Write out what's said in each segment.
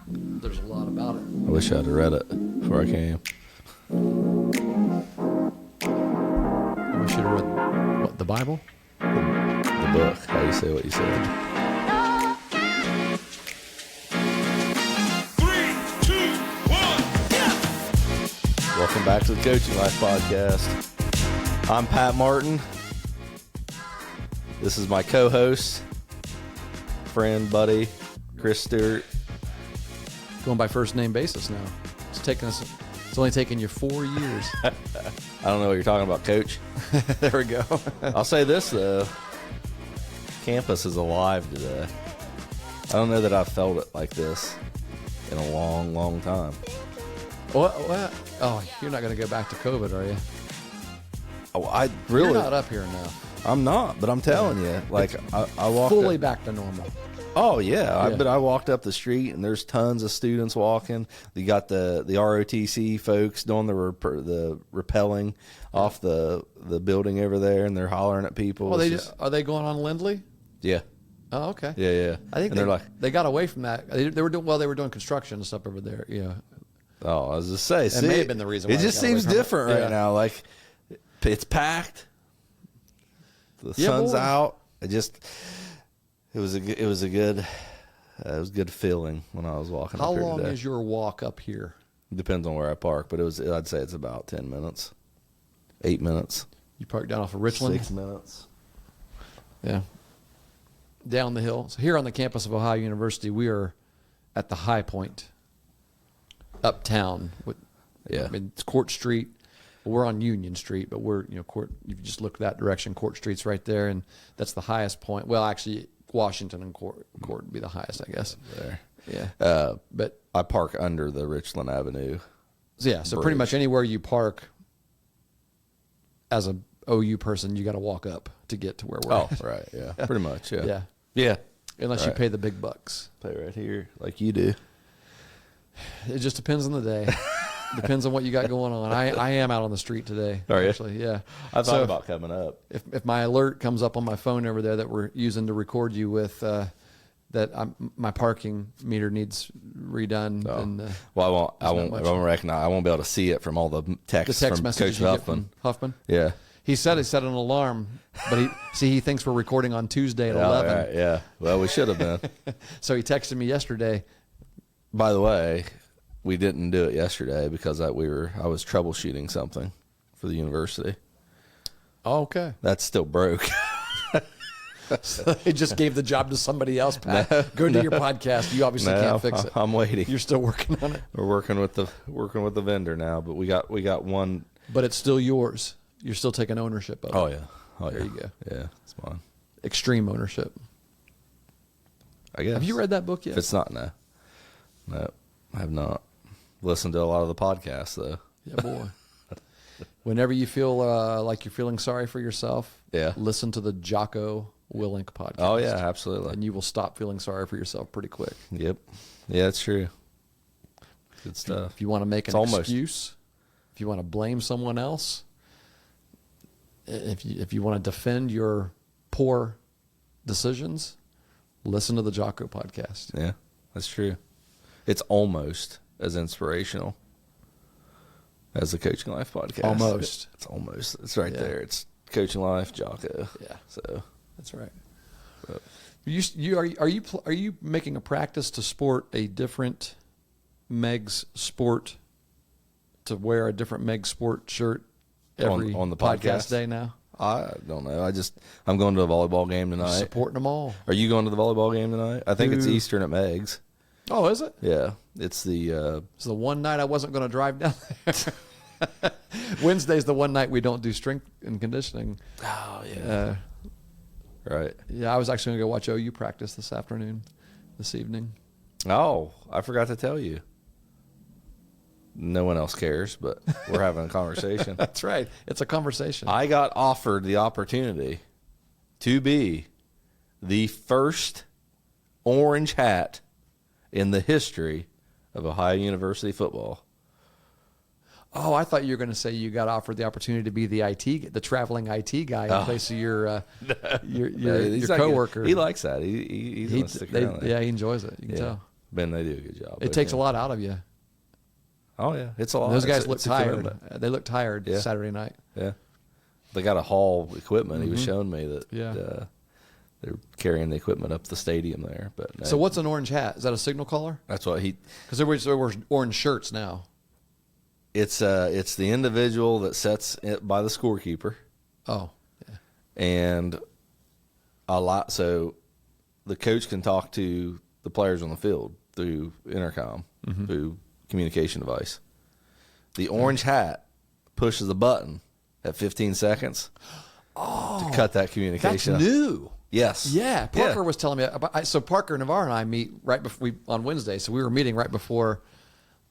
there's a lot about it. I wish I'd have read it before I came. We should have read, what, the Bible? The book. How you say what you said. 3, 2, 1, yeah! Welcome back to the Coaching Life Podcast. I'm Pat Martin. This is my co-host, friend, buddy, Chris Stewart. Going by first name basis now. It's only taken you 4 years. I don't know what you're talking about, Coach. There we go. I'll say this, though. Campus is alive today. I don't know that I've felt it like this in a long, long time. What? Oh, you're not going to go back to COVID, are you? Oh, I really... You're not up here enough. I'm not, but I'm telling you. Like, I walked... Fully back to normal. Oh, yeah. But I walked up the street, and there's tons of students walking. You got the ROTC folks doing the rappelling off the building over there, and they're hollering at people. Oh, are they going on Lindley? Yeah. Oh, okay. Yeah. I think they got away from that. They were doing construction and stuff over there. Yeah. Oh, I was just saying. It may have been the reason why it just seems different right now. Like, it's packed. The sun's out. It was a good feeling when I was walking How up here long today. is your walk up here? Depends on where I park, but I'd say it's about 10 minutes. 8 minutes. You park down off of Richland? 6 minutes. Yeah. Down the hill. So here on the campus of Ohio University, we are at the high point, uptown. I mean, it's Court Street. We're on Union Street, but Court. If you just look that direction, Court Street's right there, and that's the highest point. Well, actually, Washington and Court would be the highest, I guess. There. Yeah. But I park under the Richland Avenue. So pretty much anywhere you park as a OU person, you got to walk up to get to where we're at. Oh, right. Yeah. Pretty much. Yeah. Yeah. Unless you pay the big bucks. Pay right here, like you do. It just depends on the day. Depends on what you got going on. I am out on the street today. Are you? Actually, yeah. I thought about coming up. If my alert comes up on my phone over there that we're using to record you with, that my parking meter needs redone. Oh. And, I won't be able to see it from all the text from messages Coach Huffman. Huffman? Yeah. He said he set an alarm, but he thinks we're recording on Tuesday at 11. Right, yeah. Well, we should have been. So he texted me yesterday. By the way, we didn't do it yesterday because I was troubleshooting something for the university. Oh, okay. That's still broke. So they just gave the job to somebody else, Pat. Go do your podcast. You obviously can't fix it. I'm waiting. You're still working on it. We're working with the vendor now, but we got one. But it's still yours. You're still taking ownership of it. Oh yeah. There you go. Yeah, it's mine. Extreme ownership. I guess. Have you read that book yet? If it's not, no, I have not. Listened to a lot of the podcasts though. Yeah, boy. Whenever you feel like you're feeling sorry for yourself, listen to the Jocko Willink podcast. Oh yeah, absolutely. And you will stop feeling sorry for yourself pretty quick. Yep. Yeah, that's true. Good stuff. If you want to make an excuse, if you want to blame someone else, if you want to defend your poor decisions, listen to the Jocko podcast. Yeah, that's true. It's almost as inspirational as the Coaching Life podcast. Almost. It's almost. It's right there. It's Coaching Life, Jocko. Yeah. So that's right. But, are you making a practice to sport a different Meg's sport, to wear a different Meg's sport shirt every on the podcast day now? I don't know. I'm going to a volleyball game tonight. You're supporting them all. Are you going to the volleyball game tonight? I think it's Eastern at Meg's. Oh, is it? Yeah. It's the one night I wasn't going to drive down there. Wednesday's the one night we don't do strength and conditioning. Oh, yeah. Right. Yeah, I was actually going to go watch OU practice this evening. Oh, I forgot to tell you. No one else cares, but we're having a conversation. That's right. It's a conversation. I got offered the opportunity to be the first orange hat in the history of Ohio University football. Oh, I thought you were going to say you got offered the opportunity to be the traveling IT guy in place of your coworker. He likes that. He wants to stick around there. Yeah, he enjoys it. You can tell. Ben, they do a good job. It takes a lot out of you. Oh yeah, it's a lot. Those guys look it's a tired. commitment. They look tired Saturday night. Yeah, they got to haul equipment. He was showing me that. Yeah. They're carrying the equipment up the stadium there. But no, So what's an orange hat? Is that a signal caller? that's what he. Because there were orange shirts now. It's the individual that sets it by the scorekeeper. Oh, yeah. And a lot. So the coach can talk to the players on the field through intercom, through communication device. The orange hat pushes a button at 15 seconds to cut that communication. That's new. Yes. Yeah, Parker was telling me about. So Parker Navarre and I meet right before on Wednesday. So we were meeting right before.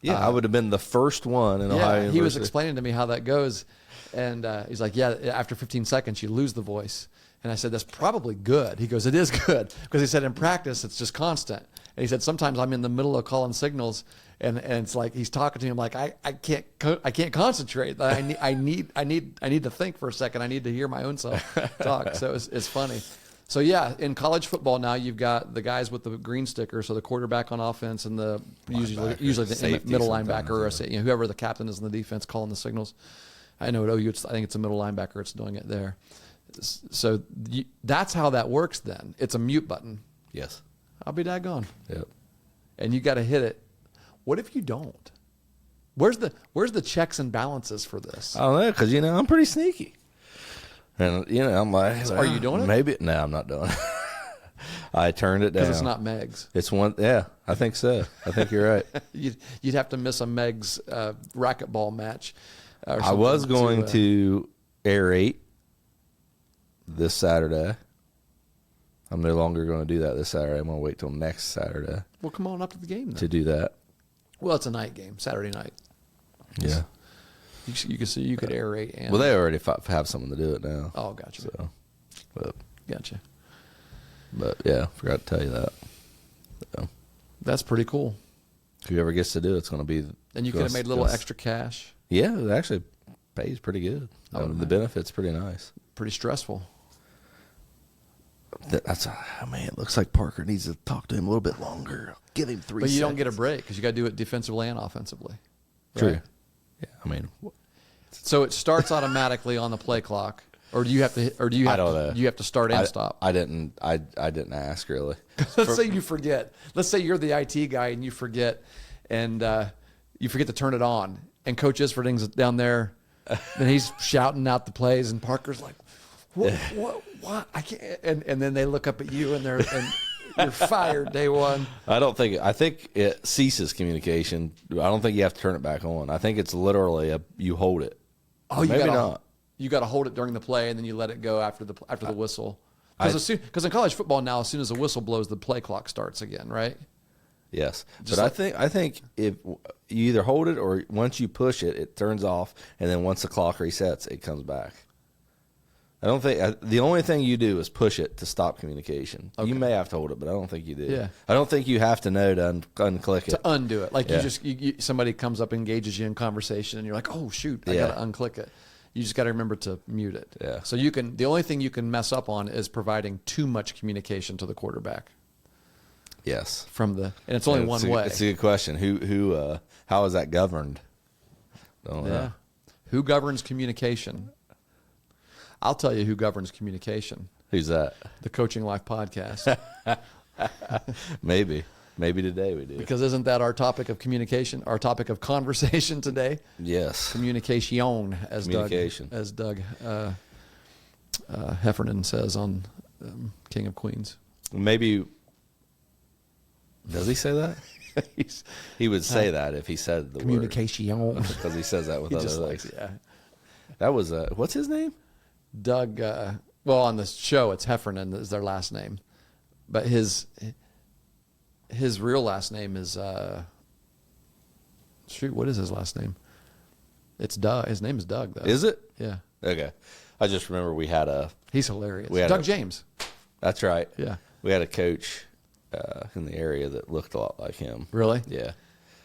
Yeah, I would have been the first one in Ohio University. He was explaining to me how that goes, and he's like, "Yeah, after 15 seconds, you lose the voice." And I said, "That's probably good." He goes, "It is good," because he said in practice it's just constant. And he said sometimes I'm in the middle of calling signals, and it's like he's talking to him like I can't concentrate. I need to think for a second. I need to hear my own self talk. So it's funny. So yeah, in college football now you've got the guys with the green sticker, so the quarterback on offense and the usually the middle linebacker or whoever the captain is in the defense calling the signals. I know at OU, I think it's a middle linebacker that's doing it there. So that's how that works. Then it's a mute button. Yes. I'll be daggone. Yep. And you got to hit it. What if you don't? Where's the checks and balances for this? I don't know, because I'm pretty sneaky. And I'm like, are you doing it? Maybe. No, I'm not doing it. I turned it down. Because it's not Meg's. It's one. Yeah, I think so. I think you're right. You'd have to miss a Meg's racquetball match. I was going to aerate this Saturday. I'm no longer going to do that this Saturday. I'm going to wait till next Saturday. Well, come on up to the game then. To do that. Well, it's a night game, Saturday night. Yeah. You could see you could aerate. And, well, they already have someone to do it now. Oh, gotcha. So, gotcha. But yeah, forgot to tell you that. So, that's pretty cool. Whoever gets to do it's going to be. And you could have made a little extra cash. Yeah, it actually pays pretty good. Oh, the benefit's pretty nice. Pretty stressful. It looks like Parker needs to talk to him a little bit longer. Give him 3 But you seconds. don't get a break because you got to do it defensively and offensively. True. Right? Yeah, so it starts automatically on the play clock, or do you have to? Or do you? Have I don't to, know. Do you have to start and stop? I didn't ask really. Let's say you forget. Let's say you're the IT guy and you forget, and you forget to turn it on. And Coach Isfording's down there, and he's shouting out the plays, and Parker's like, "What? I can't." And then they look up at you, and you're fired day one. I think it ceases communication. I don't think you have to turn it back on. I think it's literally you hold it. Oh, maybe not. You got to hold it during the play, and then you let it go after the whistle. Because in college football now, as soon as the whistle blows, the play clock starts again, right? Yes, but I think if you either hold it or once you push it, it turns off, and then once the clock resets, it comes back. I don't think the only thing you do is push it to stop communication. Okay. You may have to hold it, but I don't think you do. Yeah. I don't think you have to know to unclick it. To undo it. Like somebody comes up, engages you in conversation, and you're like, oh, shoot, I got to unclick it. You just got to remember to mute it. Yeah. So the only thing you can mess up on is providing too much communication to the quarterback. Yes. And it's only one way. It's a good question. How is that governed? Don't know. Who governs communication? I'll tell you who governs communication. Who's that? The Coaching Life podcast. Maybe today we do. Because isn't that our topic of communication, our topic of conversation today? Yes. Communication, as Communication. Doug Heffernan says on King of Queens. Maybe. Does he say that? He would say that if he said the communication. word. Because he says that with other things. Likes, yeah. That was what's his name? Doug. Well, on the show, it's Heffernan is their last name, but his real last name is what is his last name? It's Doug. His name is Doug, though. Is it? Yeah. Okay. I just remember we had He's hilarious. We had Doug James. That's right. Yeah. We had a coach in the area that looked a lot like him. Really? Yeah.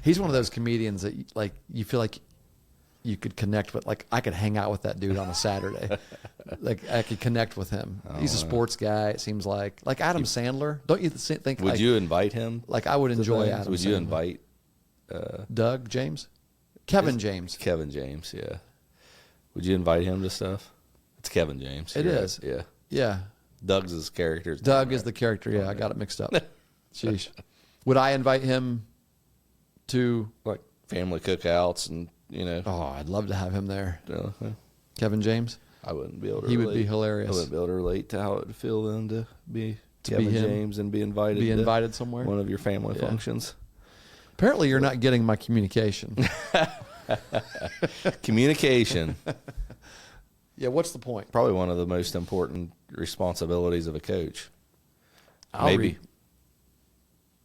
He's one of those comedians that you feel like you could connect with. Like I could hang out with that dude on a Saturday. Like I could connect with him. He's a sports guy. It seems like Adam Sandler. Don't you think? Would you invite him? Like I would enjoy things? Adam. Would Sandler. you invite Doug James? Kevin James. Kevin James, yeah. Would you invite him to stuff? It's Kevin James. It is. Yeah. Yeah. Doug's his character. Doug is the character. Yeah, I got it mixed up. Sheesh. Would I invite him to like family cookouts and Oh, I'd love to have him there. Yeah. Kevin James. I wouldn't be able to. He relate. would be hilarious. I wouldn't be able to relate to how it would feel then to be To Kevin be him. James and be invited. Be to invited somewhere. One of your family Yeah. functions. Apparently, you're not getting my communication. Communication. Yeah. What's the point? Probably one of the most important responsibilities of a coach. I'll read.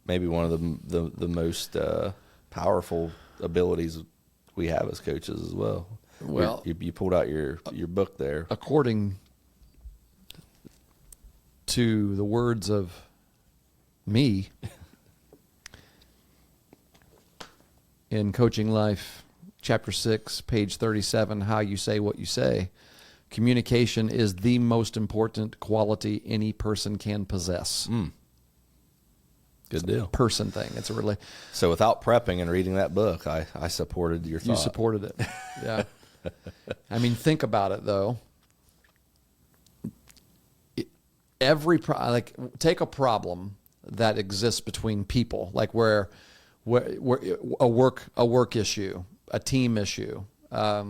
Maybe one of the most powerful abilities we have as coaches as well. Well, you pulled out your book there. According to the words of me in Coaching Life, Chapter 6, page 37, How You Say What You Say, communication is the most important quality any person can possess. Good deal. Person thing. It's a So without prepping and reading that book, I supported your thought. You supported it. Yeah. I mean, think about it though. Take a problem that exists between people, like where a work issue, a team issue, a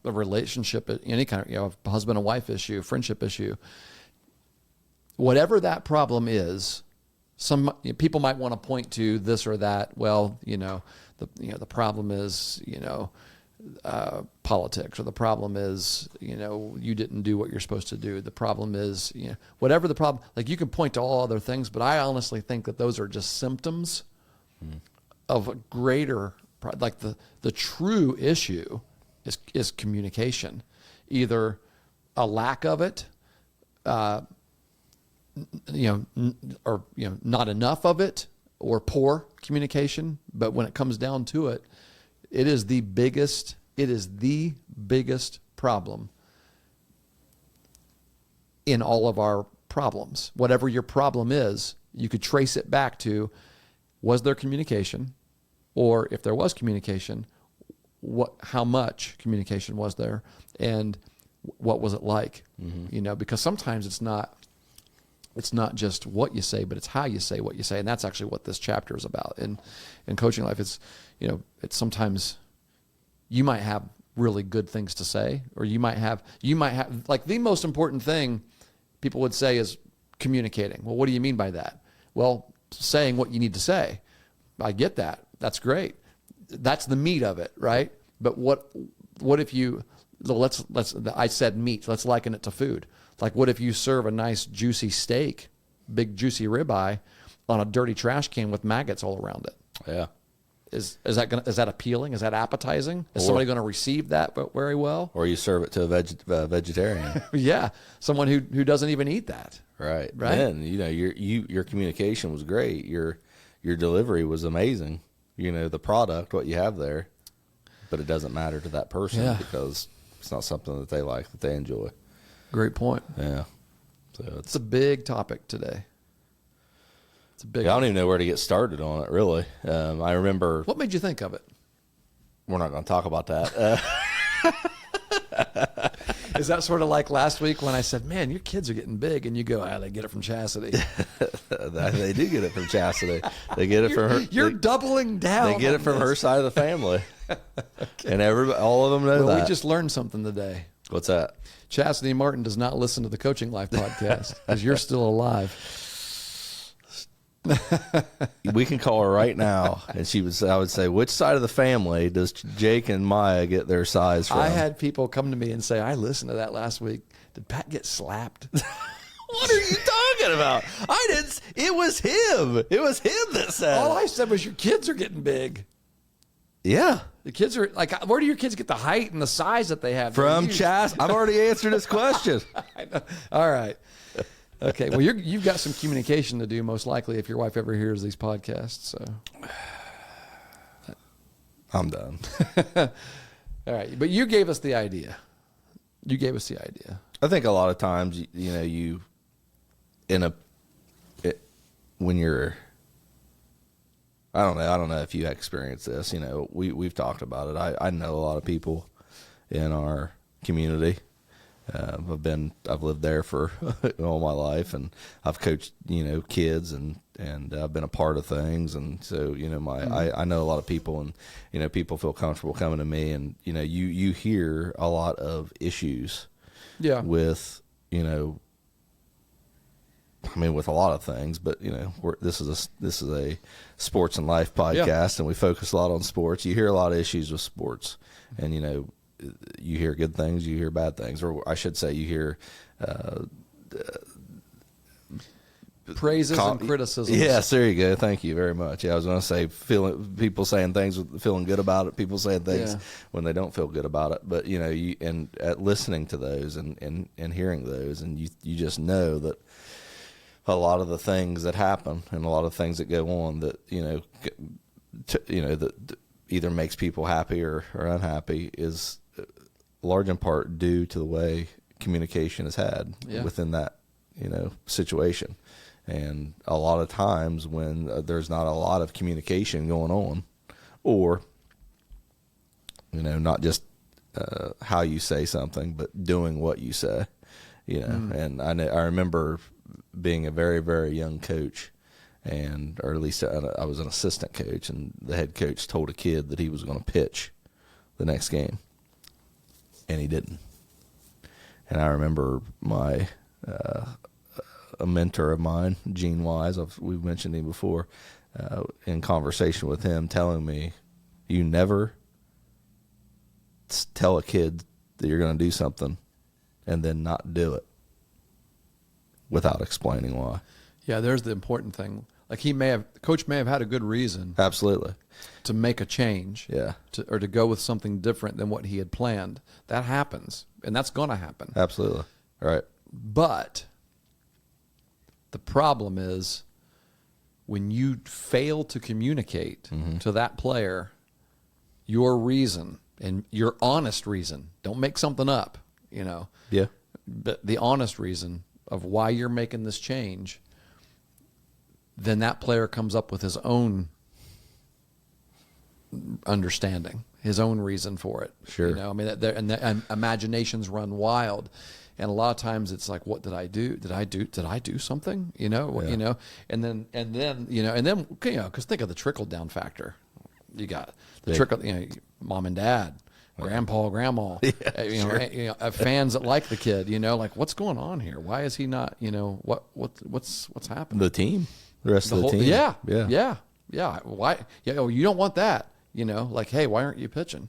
relationship, any kind of husband and wife issue, friendship issue. Whatever that problem is, some people might want to point to this or that. Well, the problem is politics, or the problem is you didn't do what you're supposed to do. The problem is whatever the problem. Like you can point to all other things, but I honestly think that those are just symptoms of a greater. Like the true issue is communication, either a lack of it. Or not enough of it, or poor communication. But when it comes down to it, it is the biggest problem in all of our problems. Whatever your problem is, you could trace it back to, was there communication? Or if there was communication, how much communication was there? And what was it like? Mm-hmm. Because sometimes it's not just what you say, but it's how you say what you say. And that's actually what this chapter is about. In coaching life, it's sometimes you might have really good things to say, or you might have like the most important thing people would say is communicating. Well, what do you mean by that? Well, saying what you need to say. I get that. That's great. That's the meat of it, right? But what if you, I said meat, let's liken it to food. Like, what if you serve a nice juicy steak, big juicy ribeye, on a dirty trash can with maggots all around it? Yeah. Is that appealing? Is that appetizing? Is somebody going to receive that very well? Or you serve it to a vegetarian. Yeah, someone who doesn't even eat that. Right. Right. Then your communication was great. Your delivery was amazing. The product, what you have there, but it doesn't matter to that person because it's not something that they like, that they enjoy. Great point. Yeah. So it's a big topic today. It's a big. I don't even know where to get started on it, really. I remember. What made you think of it? We're not going to talk about that. Is that sort of like last week when I said, "Man, your kids are getting big," and you go, they get it from Chastity. They do get it from Chastity. They get it from her. You're doubling down. They get it from her side of the family. Okay. And all of them know that. We just learned something today. What's that? Chastity Martin does not listen to the Coaching Life podcast because you're still alive. We can call her right now, and I would say, which side of the family does Jake and Maya get their size from? I had people come to me and say, I listened to that last week. Did Pat get slapped? What are you talking about? I didn't. It was him. It was him that said. All I said was your kids are getting big. Yeah. The kids are like, where do your kids get the height and the size that they have? From Chas. I've already answered this question. I know. All right. Okay. Well, you've got some communication to do, most likely, if your wife ever hears these podcasts. So I'm done. All right, but you gave us the idea. You gave us the idea. I think a lot of times, when you're, I don't know if you experience this. We've talked about it. I know a lot of people in our community. I've lived there for all my life, and I've coached, kids, and I've been a part of things, and so I know a lot of people, and people feel comfortable coming to me, and you hear a lot of issues, with with a lot of things, but this is a sports and life podcast, and we focus a lot on sports. You hear a lot of issues with sports, and you hear good things, you hear bad things, or I should say, you hear praises and criticisms. Yes, there you go. Thank you very much. Yeah, I was going to say people saying things feeling good about it, people saying things when they don't feel good about it. But listening to those and hearing those, and you just know that a lot of the things that happen and a lot of things that go on that that either makes people happy or unhappy is large in part due to the way communication is had within that situation. And a lot of times when there's not a lot of communication going on, or not just how you say something, but doing what you say, And I remember being a very, very young coach, or at least I was an assistant coach, and the head coach told a kid that he was going to pitch the next game, and he didn't. And I remember a mentor of mine, Gene Wise, we've mentioned him before, in conversation with him, telling me, you never tell a kid that you're going to do something and then not do it without explaining why. Yeah, there's the important thing. Like coach may have had a good reason. Absolutely. To make a change. Yeah. Or to go with something different than what he had planned. That happens, and that's going to happen. Absolutely. Right. But the problem is when you fail to communicate to that player your reason and your honest reason. Don't make something up, Yeah. But the honest reason of why you're making this change, then that player comes up with his own understanding, his own reason for it. Sure. And imaginations run wild. And a lot of times it's like, what did I do? Did I do something? And then, because think of the trickle down factor. You got the trickle, mom and dad, grandpa, grandma, fans that like the kid, like what's going on here? Why is he not, what's happening? The team, the rest of the team. Yeah. Why? Yeah. You don't want that, like, hey, why aren't you pitching?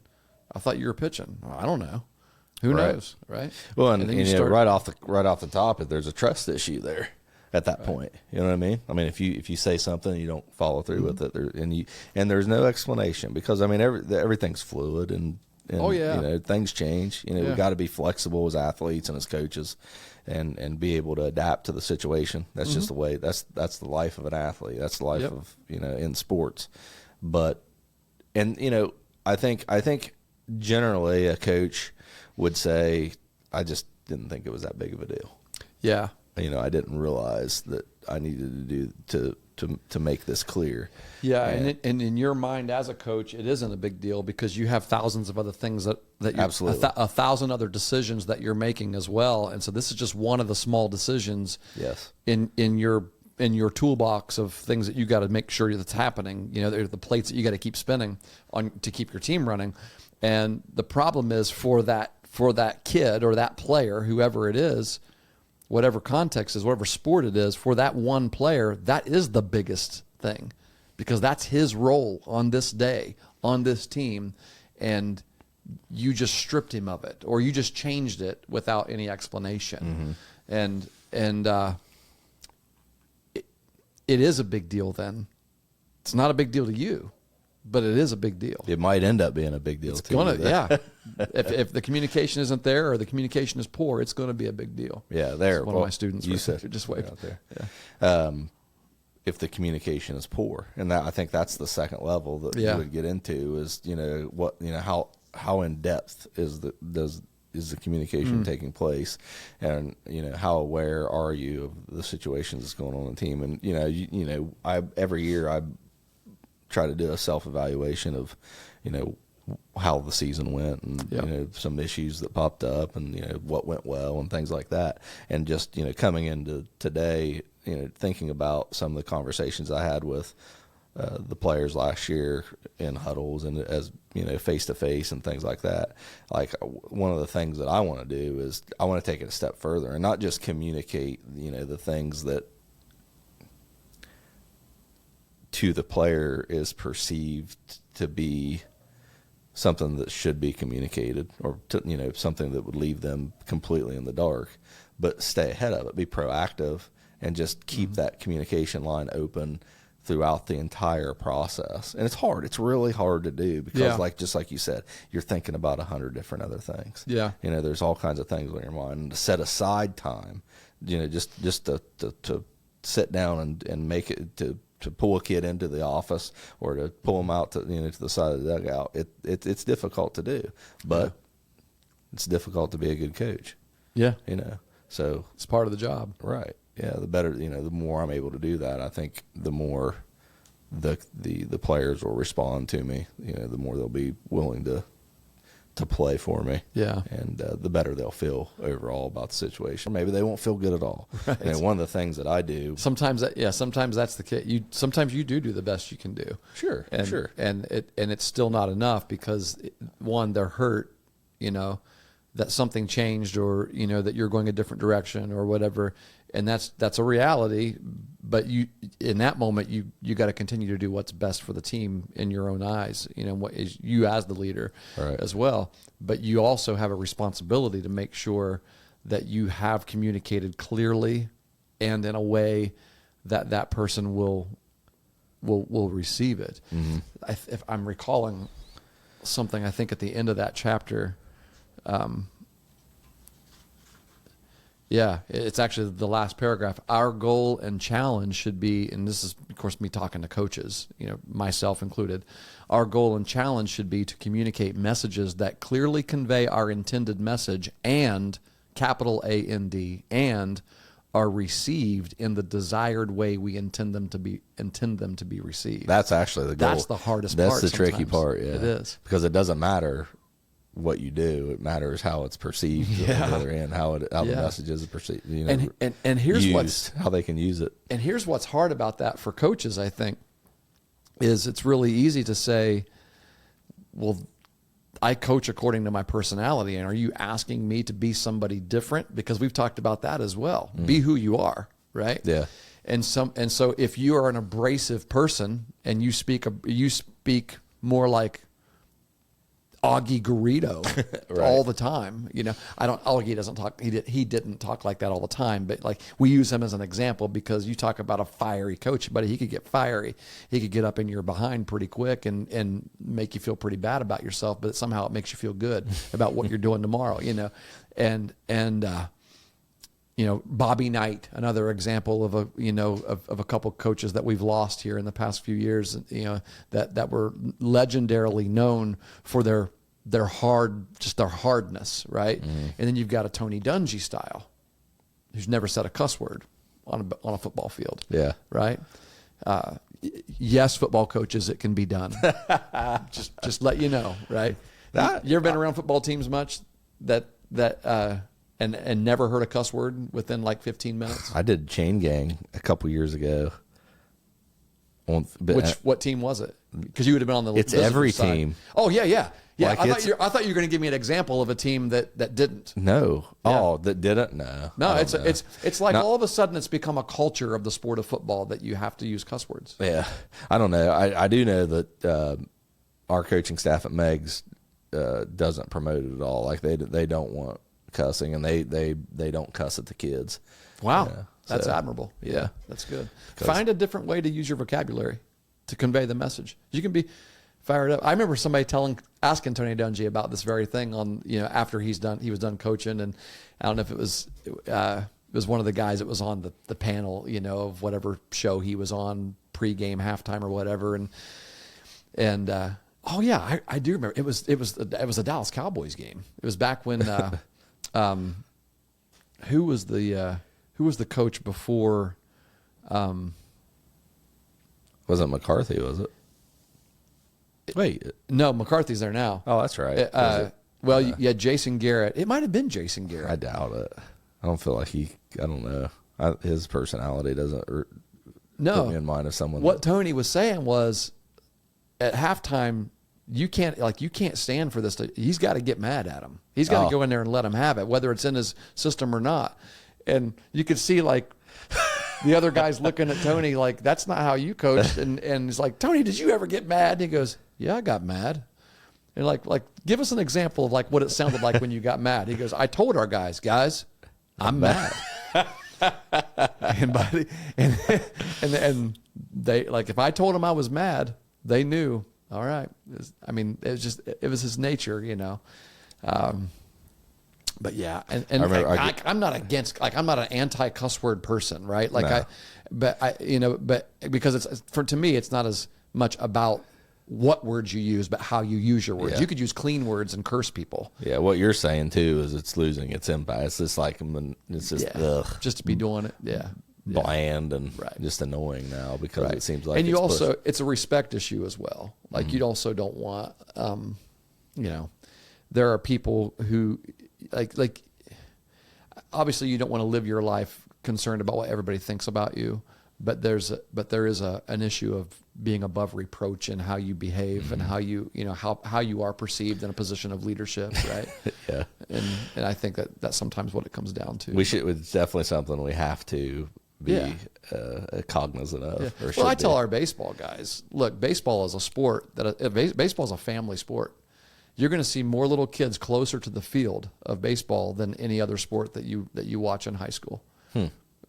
I thought you were pitching. I don't know. Who knows, right? Well, and right off the top, if there's a trust issue there at that point, you know what I mean? I mean, if you say something and you don't follow through with it, and there's no explanation, because everything's fluid and things change. We got to be flexible as athletes and as coaches, and be able to adapt to the situation. That's just the way. That's the life of an athlete. That's the life of in sports. But I think generally a coach would say, I just didn't think it was that big of a deal. Yeah. I didn't realize that I needed to make this clear. Yeah, and in your mind as a coach, it isn't a big deal because you have thousands of other things that you, absolutely, a thousand other decisions that you're making as well. And so this is just one of the small decisions. Yes. In your toolbox of things that you got to make sure that's happening. They're the plates that you got to keep spinning on to keep your team running. And the problem is for that kid or that player, whoever it is, whatever context is, whatever sport it is, for that one player, that is the biggest thing because that's his role on this day, on this team, and you just stripped him of it or you just changed it without any explanation. And it is a big deal then. It's not a big deal to you, but it is a big deal. It might end up being a big deal to you. Yeah. If the communication isn't there or the communication is poor, it's going to be a big deal. Yeah, there. One of my students just waved out there. Yeah. If the communication is poor, and I think that's the second level that you would get into is how in depth is the communication taking place, and how aware are you of the situations that's going on in the team? And every year I try to do a self-evaluation of how the season went, and some issues that popped up, and what went well and things like that. And just coming into today, thinking about some of the conversations I had with the players last year in huddles and as face to face and things like that. Like, one of the things that I want to do is I want to take it a step further and not just communicate the things that to the player is perceived to be something that should be communicated, or something that would leave them completely in the dark, but stay ahead of it, be proactive, and just keep that communication line open throughout the entire process. And it's hard. It's really hard to do because, just like you said, you're thinking about 100 different other things. Yeah. There's all kinds of things on your mind. And to set aside time, just to sit down and make it to pull a kid into the office or to pull them out to the side of the dugout. It's difficult to do, but it's difficult to be a good coach. Yeah. So it's part of the job. Right. Yeah, the better, the more I'm able to do that, I think the more the players will respond to me. The more they'll be willing to play for me. Yeah. And the better they'll feel overall about the situation. Maybe they won't feel good at all. Right. One of the things that I do sometimes that's the case. Sometimes you do the best you can do. Sure. And it's still not enough because one, they're hurt, that something changed, or that you're going a different direction or whatever, and that's a reality. But you, in that moment, you got to continue to do what's best for the team in your own eyes. What is you as the leader, right, as well. But you also have a responsibility to make sure that you have communicated clearly and in a way that person will receive it. Mm-hmm. If I'm recalling something, I think at the end of that chapter. It's actually the last paragraph. Our goal and challenge should be, and this is, of course, me talking to coaches, myself included. Our goal and challenge should be to communicate messages that clearly convey our intended message and, capital A-N-D, and are received in the desired way we intend them to be received. That's actually the goal. That's the hardest part. That's the tricky part. Yeah, it is, because it doesn't matter what you do. It matters how it's perceived on the other end, how the message is perceived. And here's how they can use it. And here's what's hard about that for coaches, I think, is it's really easy to say, well, I coach according to my personality, and are you asking me to be somebody different? Because we've talked about that as well. Be who you are, right? Yeah. And so if you are an abrasive person and you speak more like Augie Garrido right, all the time, Augie doesn't talk. He didn't talk like that all the time, but like we use him as an example because you talk about a fiery coach, but he could get fiery. He could get up in your behind pretty quick and make you feel pretty bad about yourself, but somehow it makes you feel good about what you're doing tomorrow, and Bobby Knight, another example of a couple coaches that we've lost here in the past few years, that were legendarily known for their hardness, right? Mm. And then you've got a Tony Dungy style, who's never said a cuss word on a football field. Yeah. Right. Yes, football coaches, it can be done. just let you know, right? You ever been around football teams much and never heard a cuss word within like 15 minutes? I did chain gang a couple years ago. What team was it? Because you would have been on the It's every side. Team. Oh yeah. Like I thought you were going to give me an example of a team that didn't. No. Yeah. Oh, that didn't? No. No, it's like all of a sudden it's become a culture of the sport of football that you have to use cuss words. Yeah. I don't know. I do know that our coaching staff at Meg's doesn't promote it at all. Like they don't want cussing, and they don't cuss at the kids. Wow. That's admirable. Yeah. That's good. Find a different way to use your vocabulary to convey the message. You can be fired up. I remember somebody asking Tony Dungy about this very thing on, after he was done coaching, and I don't know if it was one of the guys that was on the panel, of whatever show he was on, pregame, halftime, or whatever, and Oh yeah, I do remember. It was a Dallas Cowboys game. It was back when who was the coach before? Wasn't McCarthy, was it? Wait, No, McCarthy's there now. oh, that's right. Well, you had Jason Garrett. It might have been Jason Garrett. I doubt it. I don't feel like I don't know. His personality doesn't put me in mind of someone. What Tony was saying was, at halftime, you can't stand for this. He's got to get mad at him. He's got to go in there and let him have it, whether it's in his system or not. And you could see like the other guys looking at Tony like, that's not how you coached. And he's like, Tony, did you ever get mad? And he goes, yeah, I got mad. And like, give us an example of like what it sounded like when you got mad. He goes, I told our guys, I'm mad. and they like, if I told them I was mad, they knew. All right. It was his nature, you know. But yeah, and I'm not against, like, I'm not an anti cuss word person, right? Like No. but because to me, it's not as much about what words you use, but how you use your words. Yeah. You could use clean words and curse people. Yeah, what you're saying too is it's losing its impact. It's just like it's just just to be doing it. Yeah. Bland and Right. just annoying now because it seems like and it's also pushed. it's a respect issue as well. Like you also don't want there are people who like obviously you don't want to live your life concerned about what everybody thinks about you, but there is an issue of being above reproach in how you behave and how you how you are perceived in a position of leadership, right? Yeah. And I think that's sometimes what it comes down to. It's definitely something we have to be Yeah. cognizant of. Yeah. Or Well, should I tell be. our baseball guys, look, baseball is a sport baseball is a family sport. You're going to see more little kids closer to the field of baseball than any other sport that you watch in high school.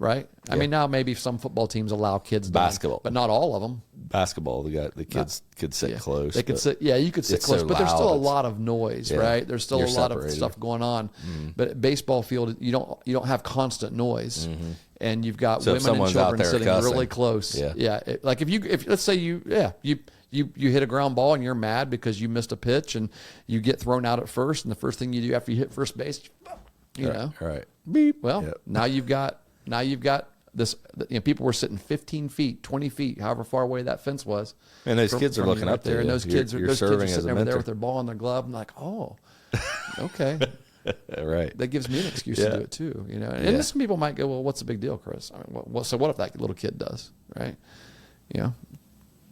Right? I mean, now maybe some football teams allow kids Basketball. but not all of them. Basketball, the kids could sit close. They could but sit. Yeah, you could sit it's close, so but there's still a loud, lot of noise, yeah, right? There's still a you're lot of separated. stuff going on. But at baseball field, you don't have constant noise, and you've got So if women and someone's out children there sitting cussing, really close. yeah. Like if let's say you hit a ground ball and you're mad because you missed a pitch and you get thrown out at first, and the first thing you do after you hit first base, All right. beep. Well, Yep. now you've got this. People were sitting 15 feet, 20 feet, however far away that fence was. And those kids are from looking you up to there, and you. those You're- kids are you're serving as a sitting over there mentor. with their ball in their glove. I'm like, oh, okay. Right. That gives me an excuse Yeah. to do it too, you know. And Yeah. some people might go, well, what's the big deal, Chris? I mean, so what if that little kid does, right? You know,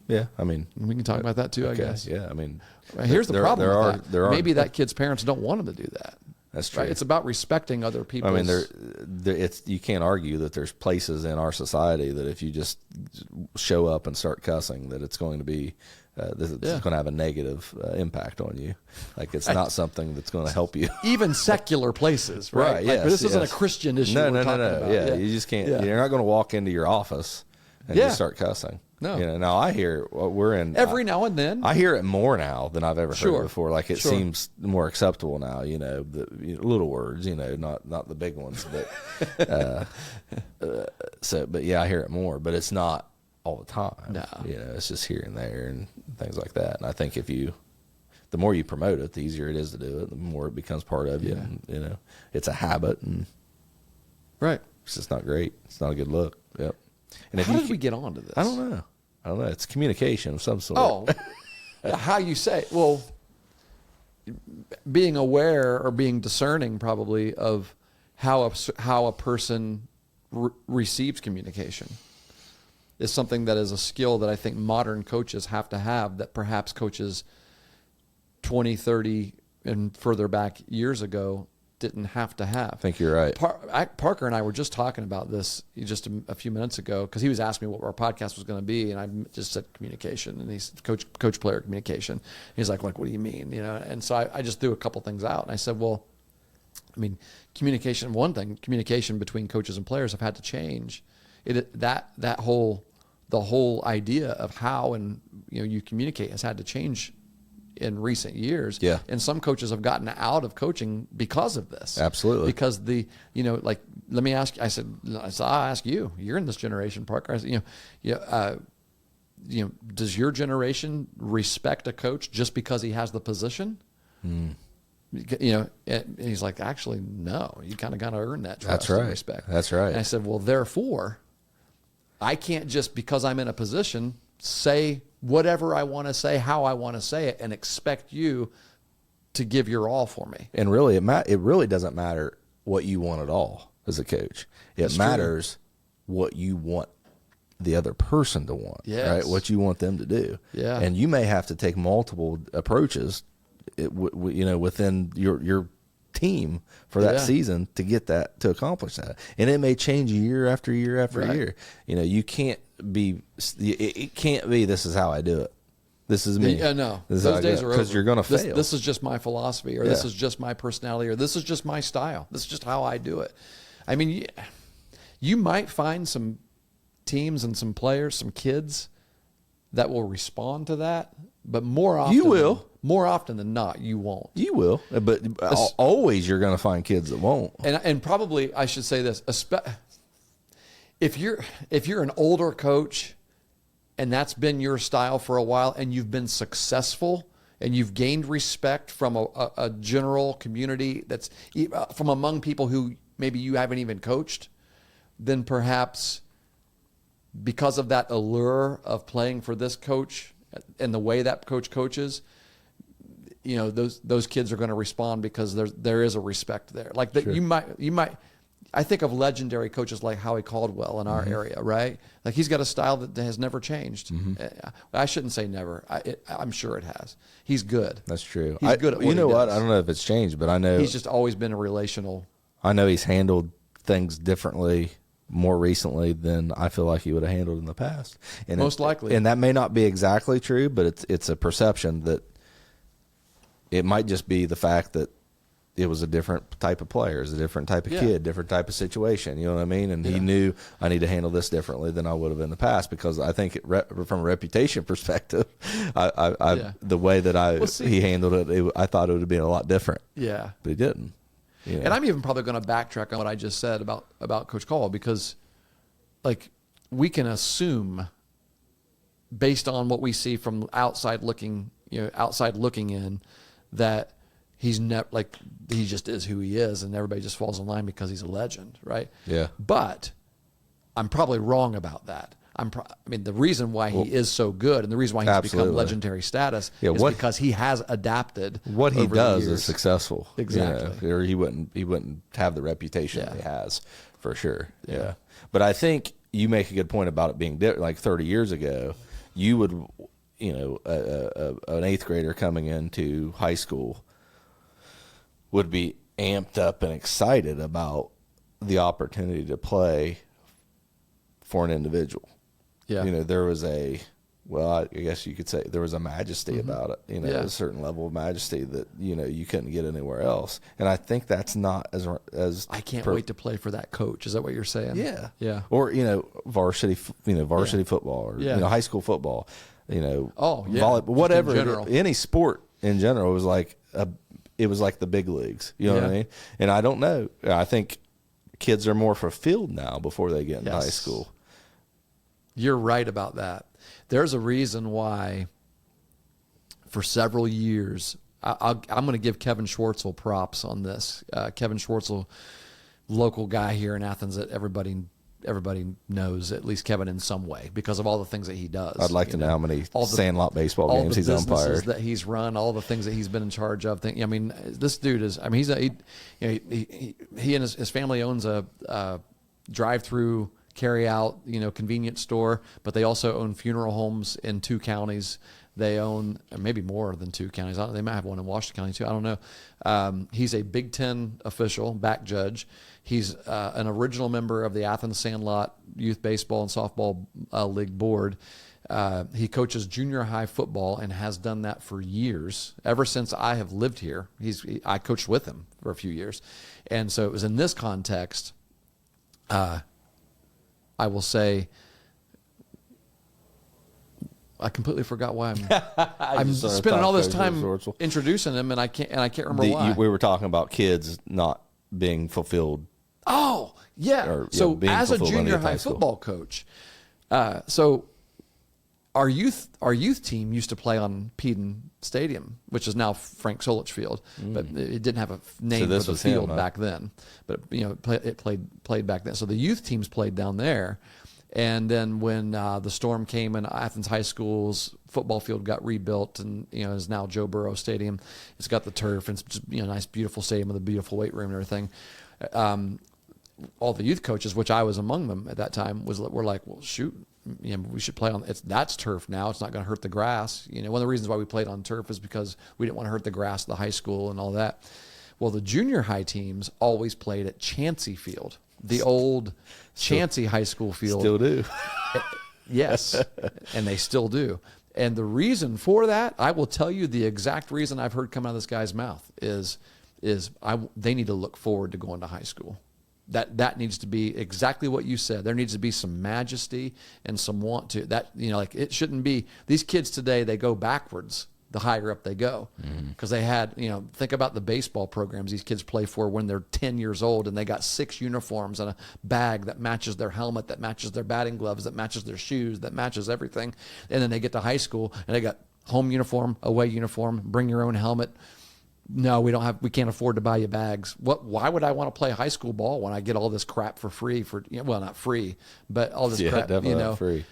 Yeah. I mean, we can talk about that too, okay, I guess. yeah. I mean, Here's the problem with that. There are Maybe that kid's parents don't want him to do that. That's true. Right? It's about respecting other people. I mean, you can't argue that there's places in our society that if you just show up and start cussing, that it's going to be it's going to have a negative impact on you. Like it's not something that's going to help you. even secular places, right? Right. Like, Yes. but this isn't a yes. Christian issue. No. we're talking about. Yeah. You just can't. Yeah. You're not going to walk into your office and just start cussing. No. Now I hear we're in Every now and then. I hear it more now than I've ever Sure. heard before. Like it Sure. seems more acceptable now. Little words. Not the big ones, but but yeah, I hear it more. But it's not all the time. No. It's just here and there and things like that. And I think the more you promote it, the easier it is to do it. The more it becomes part of you. Yeah. And, it's a habit, and right. it's just not great. It's not a good look. Yep. And How did we get onto this? I don't know. It's communication of some sort. Oh, how you say? Well, being aware or being discerning, probably, of how a person receives communication is something that is a skill that I think modern coaches have to have. That perhaps coaches 20, 30, and further back years ago didn't have to have. I think you're right. Parker and I were just talking about this just a few minutes ago because he was asking me what our podcast was going to be, and I just said communication, and he's coach player communication. He's like, what do you mean? And so I just threw a couple things out, and I said, well, I mean, communication. One thing, communication between coaches and players have had to change. The whole idea of how you communicate has had to change in recent years. Yeah. And some coaches have gotten out of coaching because of this. Absolutely. Because let me ask, I said, I'll ask you, you're in this generation, Parker. I said, does your generation respect a coach just because he has the position? And he's like, actually, no. You kind of got to earn that trust and respect. That's right. And I said, well, therefore, I can't just because I'm in a position say whatever I want to say, how I want to say it, and expect you to give your all for me. And really, it really doesn't matter what you want at all as a coach. It matters what you want the other person to want, right? What you want them to do. Yeah. And you may have to take multiple approaches, within your team for that season to get that, to accomplish that. And it may change year after year after year. You can't be, it can't be, this is how I do it. This is me. Yeah, no. Those days are over. Because you're going to fail. This is just my philosophy, or this is just my personality, or this is just my style. This is just how I do it. I mean, you might find some teams and some players, some kids that will respond to that, but more often than not, you won't. You will, but always you're going to find kids that won't. And probably I should say this: if you're an older coach, and that's been your style for a while, and you've been successful, and you've gained respect from a general community that's from among people who maybe you haven't even coached, then perhaps because of that allure of playing for this coach and the way that coach coaches, those kids are going to respond because there is a respect there. Like that, you might. I think of legendary coaches like Howie Caldwell in our area, right? Like he's got a style that has never changed. I shouldn't say never. I'm sure it has. He's good. That's true. He's good at what he does. I don't know if it's changed, but I know he's just always been a relational. I know he's handled things differently more recently than I feel like he would have handled in the past. And most likely. And that may not be exactly true, but it's a perception that it might just be the fact that it was a different type of player, it was a different type of kid, different type of situation. You know what I mean? And he knew I need to handle this differently than I would have in the past, because I think from a reputation perspective, the way that he handled it, I thought it would have been a lot different. Yeah, but he didn't. And I'm even probably going to backtrack on what I just said about Coach Caldwell, because like we can assume based on what we see from outside looking in, that he's he just is who he is, and everybody just falls in line because he's a legend, right? Yeah. But I'm probably wrong about that. The reason why he is so good and the reason why he's become legendary status is because he has adapted. What he does is successful. Exactly. Or he wouldn't have the reputation that he has, for sure. Yeah. But I think you make a good point about it being like 30 years ago, you would, an eighth grader coming into high school would be amped up and excited about the opportunity to play for an individual. Yeah. There was I guess you could say there was a majesty about it, a certain level of majesty that, you couldn't get anywhere else. And I think that's not as I can't wait to play for that coach. Is that what you're saying? Yeah. Yeah. Or, varsity football, or, high school football, volleyball, whatever, any sport in general was like the big leagues, you know what I mean? And I don't know. I think kids are more fulfilled now before they get into high school. You're right about that. There's a reason why for several years, I'm going to give Kevin Schwartzel props on this. Kevin Schwartzel, local guy here in Athens that everybody knows, at least Kevin in some way, because of all the things that he does. I'd like to know how many Sandlot baseball games he's umpired, that he's run, all the things that he's been in charge of. This dude is. He and his family owns a drive-through, carry-out, convenience store, but they also own funeral homes in 2 counties. They own maybe more than 2 counties. They might have one in Washington County too. I don't know. He's a Big Ten official, back judge. He's an original member of the Athens Sandlot Youth Baseball and Softball League Board. He coaches junior high football and has done that for years. Ever since I have lived here, I coached with him for a few years. And so it was in this context, I will say, I completely forgot why I'm spending all this time introducing him, and I can't remember why. We were talking about kids not being fulfilled. Oh, yeah. So as a junior high football coach, so our youth team used to play on Peden Stadium, which is now Frank Solich Field, but it didn't have a name for the field back then. But it played back then. So the youth teams played down there, and then when the storm came and Athens High School's football field got rebuilt, and is now Joe Burrow Stadium. It's got the turf, and it's just nice, beautiful stadium with a beautiful weight room and everything. All the youth coaches, which I was among them at that time, were like, well, shoot. We should play on that's turf now. It's not going to hurt the grass. One of the reasons why we played on turf is because we didn't want to hurt the grass of the high school and all that. Well, the junior high teams always played at Chansey Field, the old Chansey High School field. Still do. Yes, and they still do. And the reason for that, I will tell you the exact reason I've heard come out of this guy's mouth is they need to look forward to going to high school. That needs to be exactly what you said. There needs to be some majesty and some want to. It shouldn't be. These kids today, they go backwards the higher up they go. Because they had, think about the baseball programs these kids play for when they're 10 years old, and they got 6 uniforms and a bag that matches their helmet, that matches their batting gloves, that matches their shoes, that matches everything. And then they get to high school, and they got home uniform, away uniform, bring your own helmet. No, we can't afford to buy you bags. Why would I want to play high school ball when I get all this crap for free well, not free, but all this crap, free.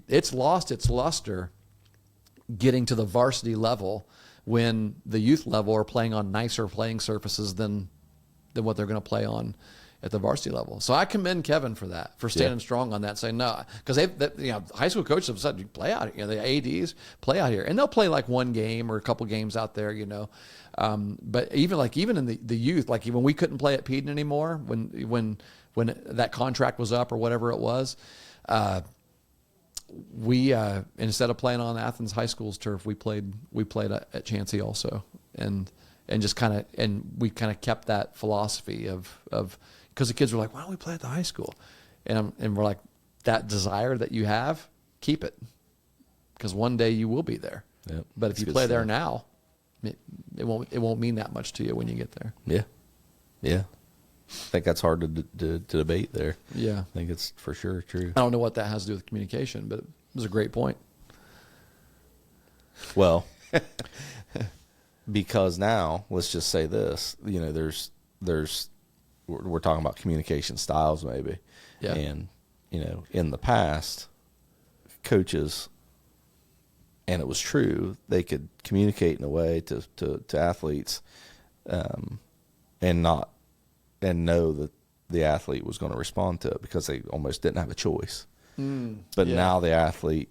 It's lost its luster getting to the varsity level when the youth level are playing on nicer playing surfaces than what they're going to play on at the varsity level. So I commend Kevin for that, for standing strong on that, saying no, because high school coaches have said, you play out here. The ADs play out here, and they'll play like one game or a couple games out there, But even in the youth, like when we couldn't play at Peden anymore, when that contract was up or whatever it was, we instead of playing on Athens High School's turf, we played at Chansey also, and just we kind of kept that philosophy of because the kids were like, why don't we play at the high school? And we're like, that desire that you have, keep it, because one day you will be there. Yep. But if you play there now, it won't mean that much to you when you get there. Yeah. I think that's hard to debate there. Yeah. I think it's for sure true. I don't know what that has to do with communication, but it was a great point. Well, because now, let's just say this, we're talking about communication styles maybe. Yeah. And, in the past, coaches, and it was true, they could communicate in a way to athletes and know that the athlete was going to respond to it because they almost didn't have a choice. But now the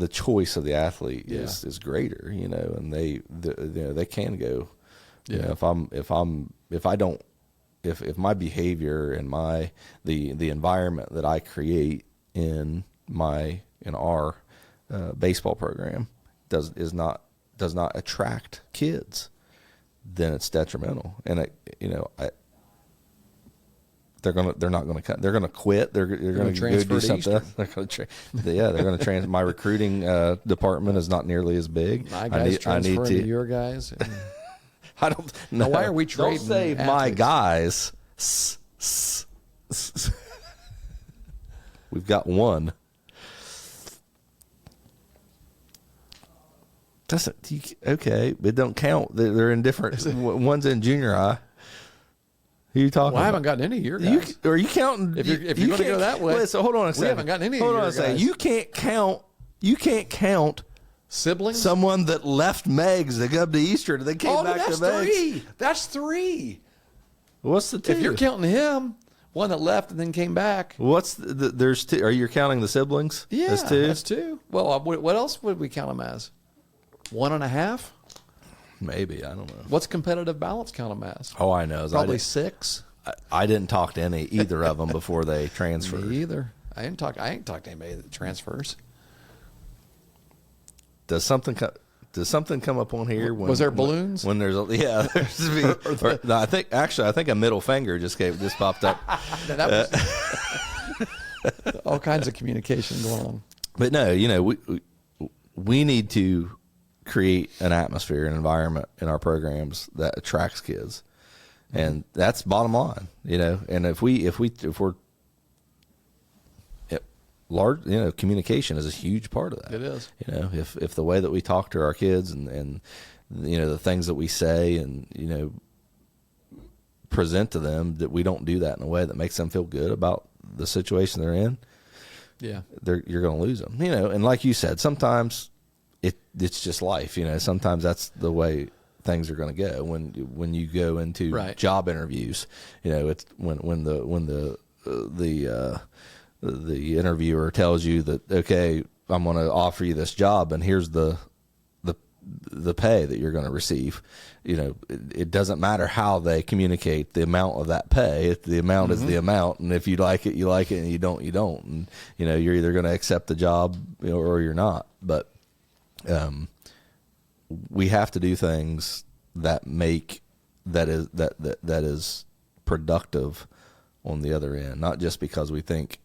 choice of the athlete is greater, and they can go, if my behavior and the environment that I create in our baseball program does not attract kids, then it's detrimental. And they're not going to quit. They're going to go do something. They're going to they're going to transfer. My recruiting department is not nearly as big. My guys transferring to your guys. I don't know. Why are we trading? Don't say athletes? My guys. We've got one. Okay, it don't count. They're in different. One's in junior high. Who are you talking about? I haven't gotten any of your guys. Are you counting? If you're going to go that way. So hold on a second. We haven't gotten any hold of on your a second. guys. You can't count siblings. Someone that left Meg's to come to Eastern and then came back to Meg's. That's three. What's the two? If you're counting him, one that left and then came back. What's there's two? Are you counting the siblings? Yeah, that's two. That's two. Well, what else would we count them as? 1.5. Maybe, I don't know. What's competitive balance count them as? Oh, I know. Probably 6. I didn't talk to either of them before they transferred. Me either. I ain't talked to anybody that transfers. Does something come up on here? Was there balloons? When there's no, I think a middle finger just popped up. That was all kinds of communication going on. But no, we need to create an atmosphere, an environment in our programs that attracts kids, and that's bottom line. And if we're communication is a huge part of that. It is. If the way that we talk to our kids and the things that we say and present to them, that we don't do that in a way that makes them feel good about the situation they're in, yeah, you're going to lose them. And like you said, sometimes it's just life. Sometimes that's the way things are going to go when you go into job interviews. It's when the interviewer tells you that, okay, I'm going to offer you this job and here's the pay that you're going to receive. It doesn't matter how they communicate the amount of that pay. The amount is the amount, and if you like it, you like it, and you don't, you don't. And you're either going to accept the job or you're not. But we have to do things that is productive on the other end, not just because we think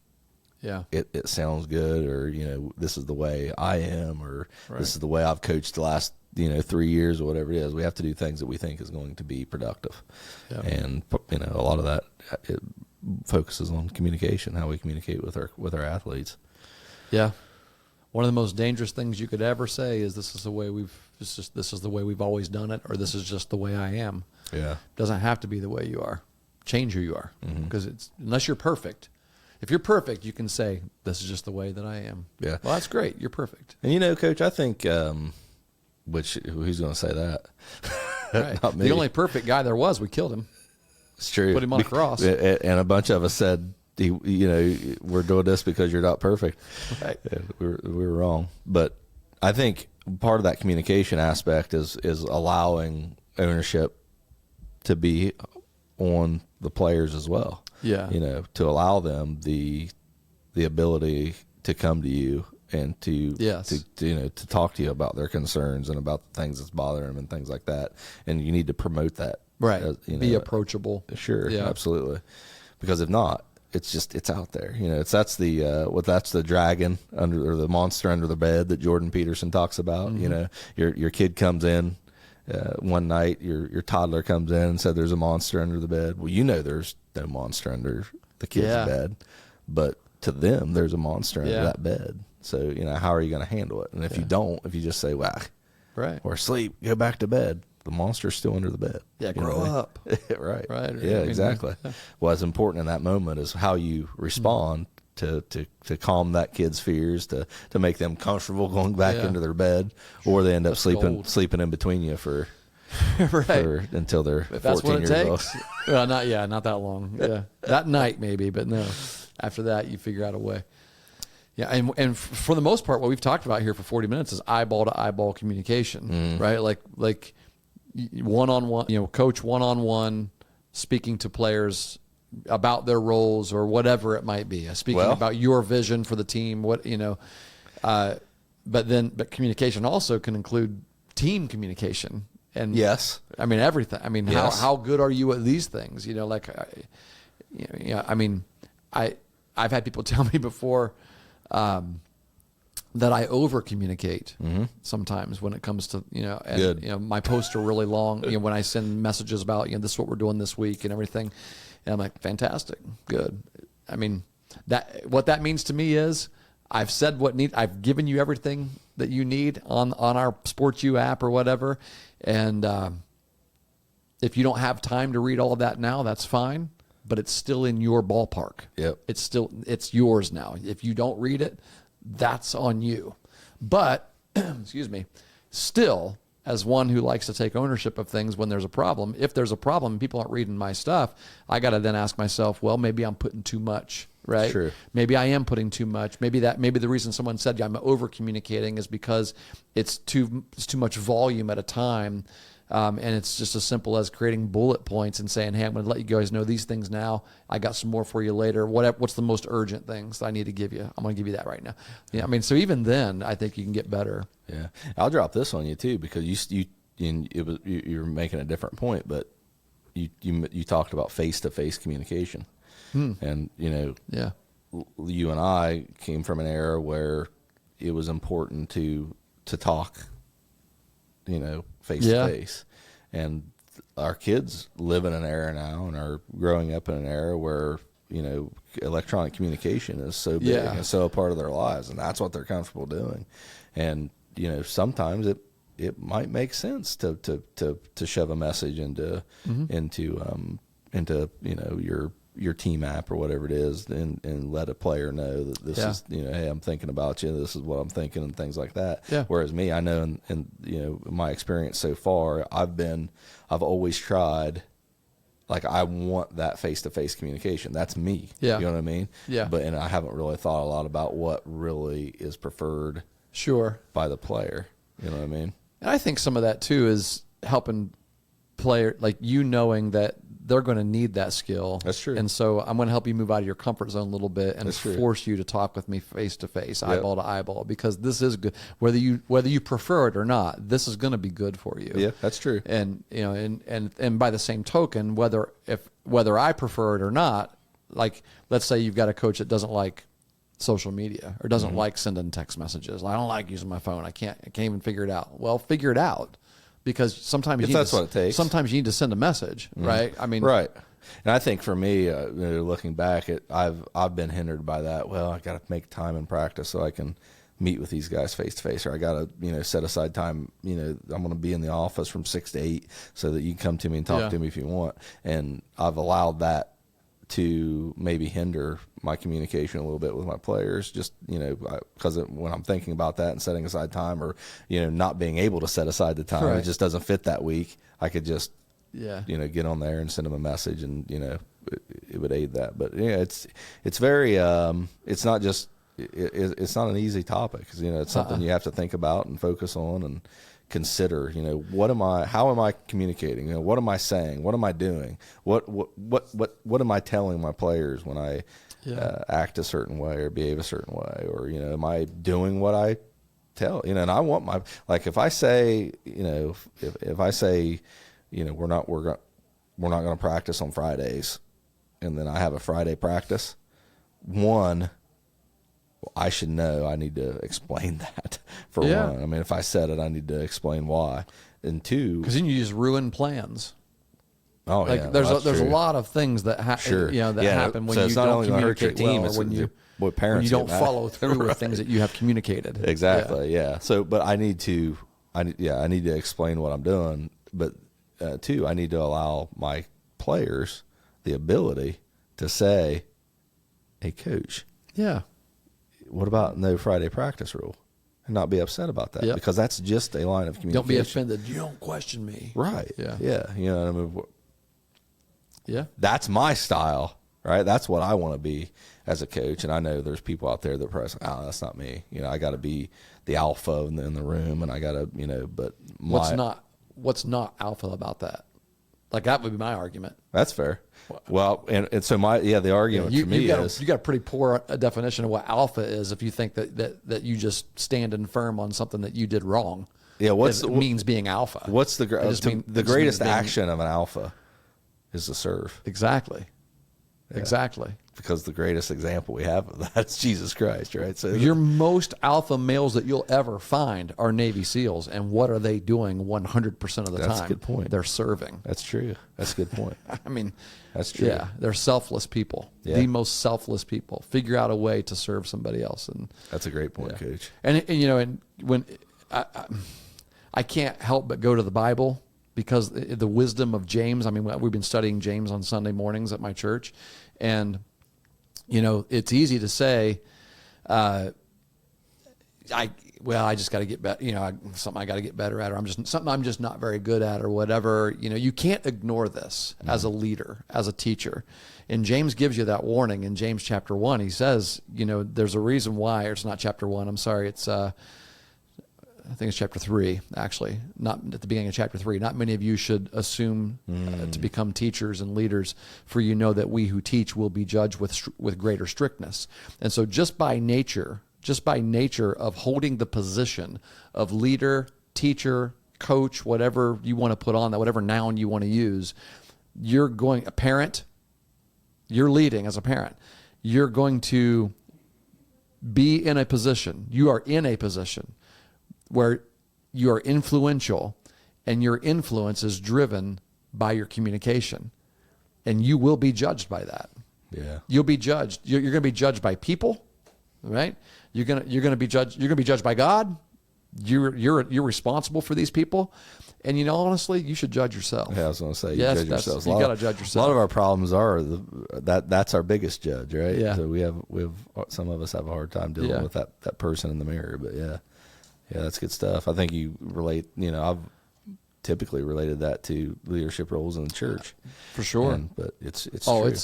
it sounds good, or this is the way I am, or this is the way I've coached the last 3 years, or whatever it is. We have to do things that we think is going to be productive. And a lot of that it focuses on communication, how we communicate with our athletes. One of the most dangerous things you could ever say is this is the way we've always done it, or this is just the way I am. It doesn't have to be the way you are. Change who you are, because unless you're perfect. If you're perfect, you can say, this is just the way that I am. Well, that's great. You're perfect. And Coach, I think, who's going to say that? Right. Not me. The only perfect guy there was, we killed him. It's true. Put him on a cross. And a bunch of us said, we're doing this because you're not perfect. Right. We were wrong. But I think part of that communication aspect is allowing ownership to be on the players as well. To allow them the ability to come to you and to talk to you about their concerns and about the things that's bothering them and things like that. And you need to promote that. Right. Be approachable. Sure. Yeah. Absolutely. Because if not, it's out there. That's the dragon or the monster under the bed that Jordan Peterson talks about. Your kid comes in one night, your toddler comes in and said there's a monster under the bed. Well, there's no monster under the kid's bed, but to them there's a monster under that bed. So how are you going to handle it? And if you just say whack, or sleep, go back to bed, the monster's still under the bed. Grow up. Right. Yeah, exactly. What's important in that moment is how you respond to calm that kid's fears, to make them comfortable going back into their bed, or they end up sleeping in between you for until they're if 14 that's what it years old. takes. Well, not that long. That night maybe, but no. After that, you figure out a way. And for the most part, what we've talked about here for 40 minutes is eyeball to eyeball communication, right? Like one-on-one, coach one-on-one, speaking to players about their roles or whatever it might be, speaking about your vision for the team, but communication also can include team communication. And I mean, everything. I mean, how good are you at these things? I've had people tell me before that I over communicate sometimes when it comes to, my posts are really long, when I send messages about, this is what we're doing this week and everything. And I'm like, fantastic. Good. I mean, what that means to me is I've said I've given you everything that you need on our Sports U app or whatever. And if you don't have time to read all of that now, that's fine, but it's still in your ballpark. It's yours now. If you don't read it, that's on you. But, excuse me, still, as one who likes to take ownership of things when there's a problem, if there's a problem and people aren't reading my stuff, I got to then ask myself, well, maybe I'm putting too much, right? Sure. Maybe I am putting too much. Maybe the reason someone said I'm over communicating is because it's too much volume at a time. And it's just as simple as creating bullet points and saying, hey, I'm going to let you guys know these things now. I got some more for you later. What's the most urgent things that I need to give you? I'm going to give you that right now. I mean, so even then, I think you can get better. Yeah. I'll drop this on you too, because you're making a different point, but you talked about face-to-face communication. And, you and I came from an era where it was important to talk, face to face. And our kids live in an era now and are growing up in an era where electronic communication is so big and so a part of their lives, and that's what they're comfortable doing. And sometimes it might make sense to shove a message into your team app or whatever it is, and let a player know that this is, hey, I'm thinking about you. This is what I'm thinking, and things like that. Yeah. Whereas me, I know, in my experience so far, I've always tried. Like, I want that face-to-face communication. That's me. Yeah. You know what I mean? Yeah. And I haven't really thought a lot about what really is preferred. Sure. By the player. You know what I mean? And I think some of that too is helping player, like knowing that they're going to need that skill. That's true. And so I'm going to help you move out of your comfort zone a little bit and That's true. force you to talk with me face to face, eyeball to eyeball, because this is good. Whether you prefer it or not, this is going to be good for you. Yeah, that's true. And and by the same token, whether I prefer it or not, like, let's say you've got a coach that doesn't like social media or doesn't like sending text messages. I don't like using my phone. I can't even figure it out. Well, figure it out. Because sometimes what it takes. Sometimes you need to send a message, right? I mean, right. And I think for me, looking back, I've been hindered by that. Well, I got to make time in practice so I can meet with these guys face to face, or I got to set aside time. I'm going to be in the office from 6 to 8 so that you can come to me and talk to me if you want. And I've allowed that to maybe hinder my communication a little bit with my players, just because when I'm thinking about that and setting aside time, or not being able to set aside the time, it just doesn't fit that week. I could just get on there and send them a message, and it would aid that. But it's very it's not just it's not an easy topic, because it's something you have to think about and focus on and consider. How am I communicating? What am I saying? What am I doing? What am I telling my players when I act a certain way or behave a certain way? Or am I doing what I tell? And I want my, like, if I say if I say we're not going to practice on Fridays, and then I have a Friday practice, I should know. I need to explain that for one. I mean, if I said it, I need to explain why. And two, because then you just ruin plans. Oh, like, yeah, there's a lot of things that happen when you don't communicate well, or when you don't follow through with things that you have communicated. Exactly. Yeah. So, but I need to explain what I'm doing. But two, I need to allow my players the ability to say, "Hey, coach. Yeah. What about no Friday practice rule?" And not be upset about that, because that's just a line of communication. Don't be offended. You don't question me. Right. Yeah. Yeah. What I mean? Yeah. That's my style, right? That's what I want to be as a coach. And I know there's people out there that are like, "Oh, that's not me." I got to be the alpha in the room, and I got to, but what's not alpha about that? Like, that would be my argument. That's fair. Well, and so the argument for me is, you got a pretty poor definition of what alpha is if you think that you just standing firm on something that you did wrong. Yeah, means being alpha? What's the greatest action of an alpha is to serve. Exactly. Yeah. Exactly. Because the greatest example we have of that is Jesus Christ, right? So your most alpha males that you'll ever find are Navy SEALs, and what are they doing 100% of the time? That's a good point. They're serving. That's true. That's a good point. I mean, that's true. Yeah, they're selfless people. Yeah. The most selfless people. Figure out a way to serve somebody else, and that's a great point, Coach. And when I can't help but go to the Bible, because the wisdom of James. I mean, we've been studying James on Sunday mornings at my church, and it's easy to say, I just got to get better. Something I got to get better at, or I'm just not very good at, or whatever. You can't ignore this as a leader, as a teacher. And James gives you that warning in James chapter 1. He says, there's a reason why. Or it's not chapter 1. I'm sorry. It's I think it's chapter 3, actually, not at the beginning of chapter 3. Not many of you should assume to become teachers and leaders, for you know that we who teach will be judged with greater strictness. And so just by nature of holding the position of leader, teacher, coach, whatever you want to put on that, whatever noun you want to use, you're leading as a parent. You're going to be in a position, you are in a position where you are influential, and your influence is driven by your communication, and you will be judged by that. Yeah. You'll be judged. You're going to be judged by people, right? You're going to be judged. You're going to be judged by God. You're responsible for these people. And, honestly, you should judge yourself. Yeah, I was going to say, you Yes, judge yourself. you got to judge yourself. A lot of our problems are that's our biggest judge, right? Yeah. So we have some of us have a hard time dealing with that person in the mirror. But yeah, that's good stuff. I think you relate. I've typically related that to leadership roles in the church, for sure. But it's Oh, true.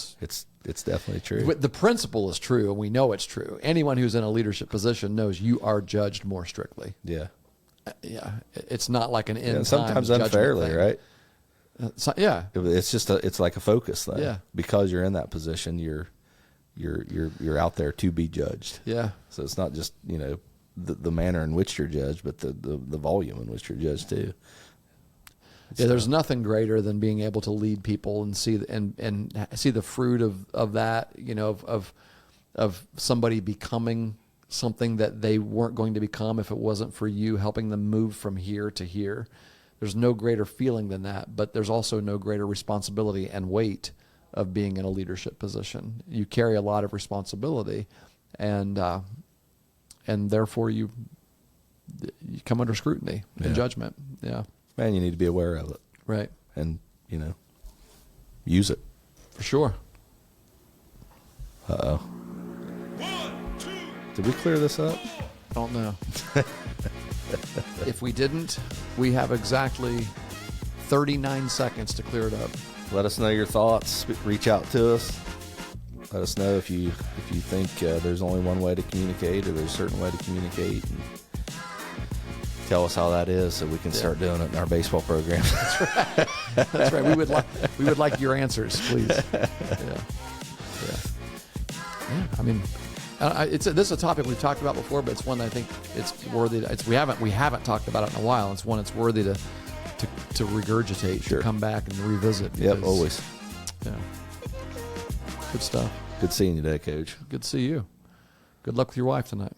It's definitely true. But the principle is true, and we know it's true. Anyone who's in a leadership position knows you are judged more strictly. Yeah. Yeah, it's not like an end time sometimes unfairly, thing. right? Yeah, it's just it's like a focus thing. Yeah, because you're in that position, you're out there to be judged. Yeah, so it's not just the manner in which you're judged, but the volume in which you're judged too. Yeah, there's nothing greater than being able to lead people and see the fruit of that. Of somebody becoming something that they weren't going to become if it wasn't for you helping them move from here to here. There's no greater feeling than that, but there's also no greater responsibility and weight of being in a leadership position. You carry a lot of responsibility, and therefore you come under scrutiny and judgment. Yeah, man, you need to be aware of it, right? And use it for sure. Uh-oh. Did we clear this up? I don't know. If we didn't, we have exactly 39 seconds to clear it up. Let us know your thoughts. Reach out to us. Let us know if you think there's only one way to communicate or there's a certain way to communicate. And tell us how that is so we can start doing it in our baseball program. That's right. That's right. We would like your answers, please. Yeah. I mean, this is a topic we've talked about before, but it's one that I think it's worthy. We haven't talked about it in a while. It's one that's worthy to regurgitate, to come back and revisit. Yep, always. Yeah. Good stuff. Good seeing you today, Coach. Good to see you. Good luck with your wife tonight.